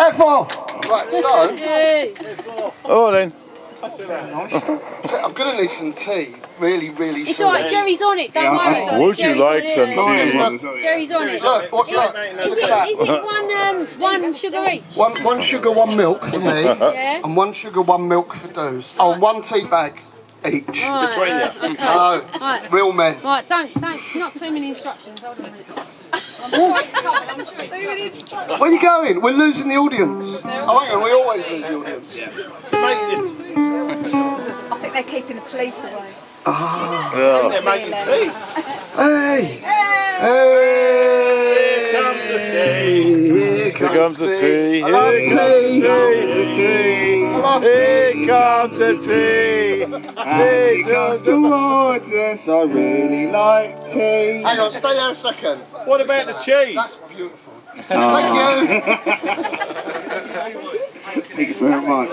F off! Right, so... Oh, then. I'm going to need some tea. Really, really It's soon. alright, Jerry's on it, don't worry. Would you like some tea? Jerry's on it. Look, what, look, Is it one sugar each? one sugar, one milk for me, Yeah. and one sugar, one milk for Doos. Oh, and one tea bag each. Between you. Okay. No, Right. real men. Right, don't, not too many instructions, hold on a minute. I'm sure it's coming, I'm sure it's coming. Where are you going? We're losing the audience. Oh, hang on, we always lose the audience. I think they're keeping the police away. They're making tea. Hey! Hey! Here comes the tea. Here comes the tea. I love Here comes the tea. Here comes towards us. I really like tea. Hang on, stay there a second. What about the cheese? That's beautiful. Thank you. Thank you very much.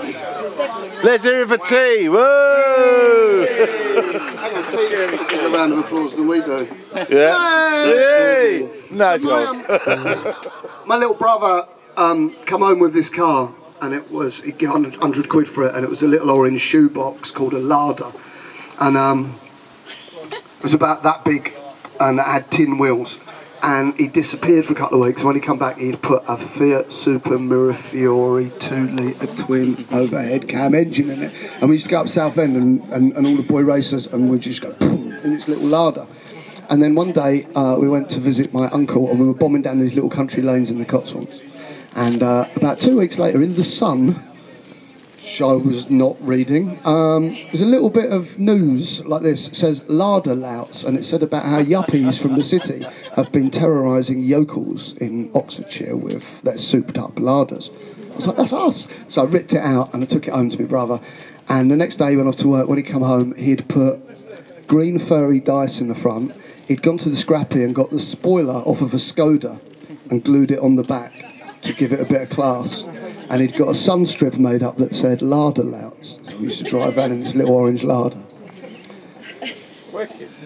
Let's hear it for tea. Woo! Hang on, take a round of applause than we do. Yeah. Yay! Nice guys. My little brother come home with this car, and he got 100 quid for it, and it was a little orange shoebox called a LADA, and it was about that big, and it had tin wheels. And he disappeared for a couple of weeks. When he come back, he'd put a Fiat Super Mirafiori 2-litre twin overhead cam engine in it. And we used to go up Southend and all the boy racers, and we'd just go boom in this little LADA. And then one day we went to visit my uncle, and we were bombing down these little country lanes in the Cotswolds. And about 2 weeks later, in the Sun, which I was not reading, there's a little bit of news like this. It says LADA LOUTS, and it said about how yuppies from the city have been terrorising yokels in Oxfordshire with their souped up LADAs. I was like, that's us. So I ripped it out and I took it home to my brother. And the next day he went off to work. When he come home, he'd put green furry dice in the front. He'd gone to the scrappy and got the spoiler off of a Skoda and glued it on the back to give it a bit of class. And he'd got a sun strip made up that said LADA LOUTS. So we used to drive around in this little orange LADA.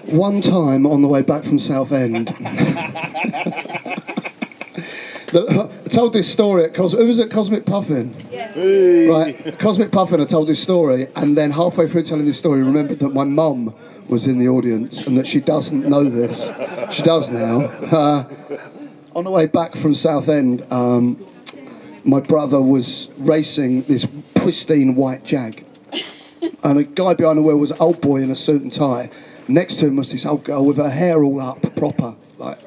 One time on the way back from Southend, I told this story at Who was at Cosmic Puffin? Yeah. Right, Cosmic Puffin, I told this story, and then halfway through telling this story, remembered that my mum was in the audience and that she doesn't know this. She does now. On the way back from Southend, my brother was racing this pristine white Jag, and a guy behind the wheel was an old boy in a suit and tie. Next to him was this old girl with her hair all up, proper, like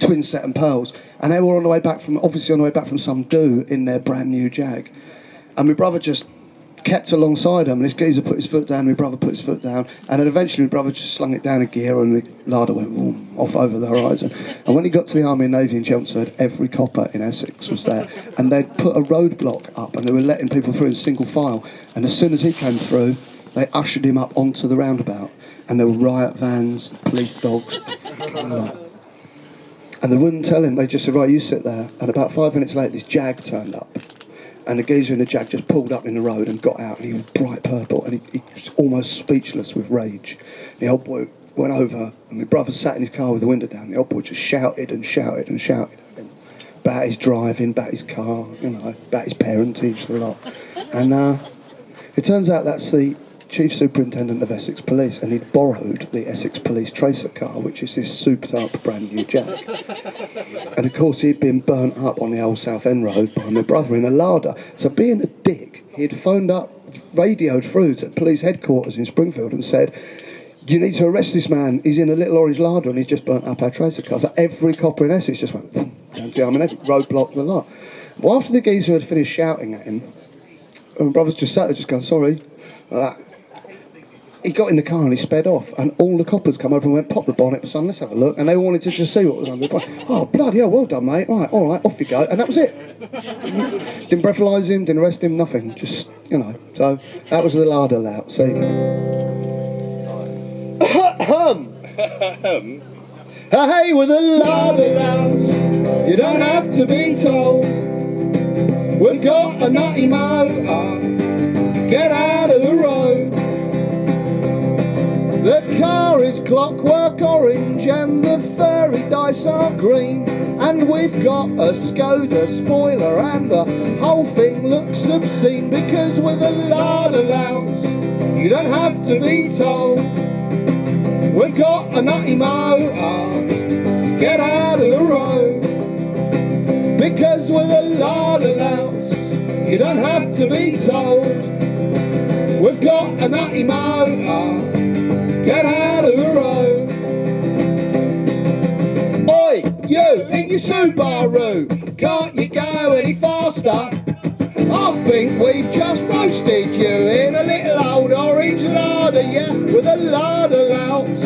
twin set and pearls. And they were obviously on the way back from some do in their brand new Jag. And my brother just kept alongside him, and this geezer put his foot down, my brother put his foot down, and then eventually my brother just slung it down a gear, and the LADA went boom, off over the horizon. And when he got to the Army and Navy in Chelmsford, every copper in Essex was there, and they'd put a roadblock up, and they were letting people through in single file. And as soon as he came through, they ushered him up onto the roundabout, and there were riot vans, police dogs, and they wouldn't tell him. They just said, right, you sit there. And about 5 minutes later, this Jag turned up. And the geezer in the Jag just pulled up in the road and got out, and he was bright purple, and he was almost speechless with rage. The old boy went over, and my brother sat in his car with the window down. The old boy just shouted and shouted and shouted at him about his driving, about his car, about his parentage, the lot. And it turns out that's the Chief Superintendent of Essex Police, and he'd borrowed the Essex Police Tracer car, which is this souped up brand new Jag. And of course he'd been burnt up on the old Southend Road by my brother in a LADA. So being a dick, he'd phoned up, radioed through to police headquarters in Springfield and said, you need to arrest this man, he's in a little orange LADA and he's just burnt up our Tracer car. So every copper in Essex just went, boom, down to the Army Navy, roadblock the lot. Well, after the geezer had finished shouting at him, and my brother's just sat there just going, sorry, like that. He got in the car and he sped off, and all the coppers come over and went, pop the bonnet, son, let's have a look. And they all wanted to just see what was under the bonnet. Oh, bloody hell, well done, mate. Right, all right, off you go. And that was it. Didn't breathalyse him, didn't arrest him, nothing. Just, So that was the LADA LOUTS. See? Hey, with the LADA LOUTS, you don't have to be told. We've got a nutty motor, get out of the road. The car is clockwork orange and the fairy dice are green, and we've got a Skoda spoiler and the whole whole thing looks obscene because with a LADA LOUTS, you don't have to be told. We've got a nutty motor, get out of the road. Because with a LADA LOUTS, you don't have to be told. We've got a nutty motor, get out of the road. Oi, you in your Subaru, can't you go any faster? I think we've just roasted you in a little old orange LADA, yeah, with a LADA LOUTS.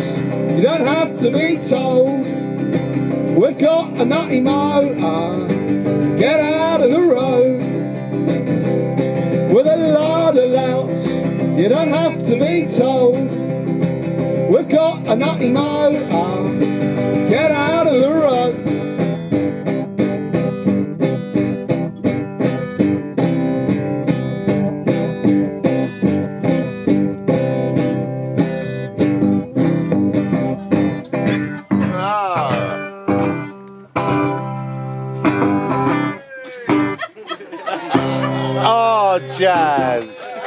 You don't have to be told. We've got a nutty motor, get out of the road. With a LADA LOUTS, you don't have to be told. We've got a nutty motor, get out of the road. Oh, jazz.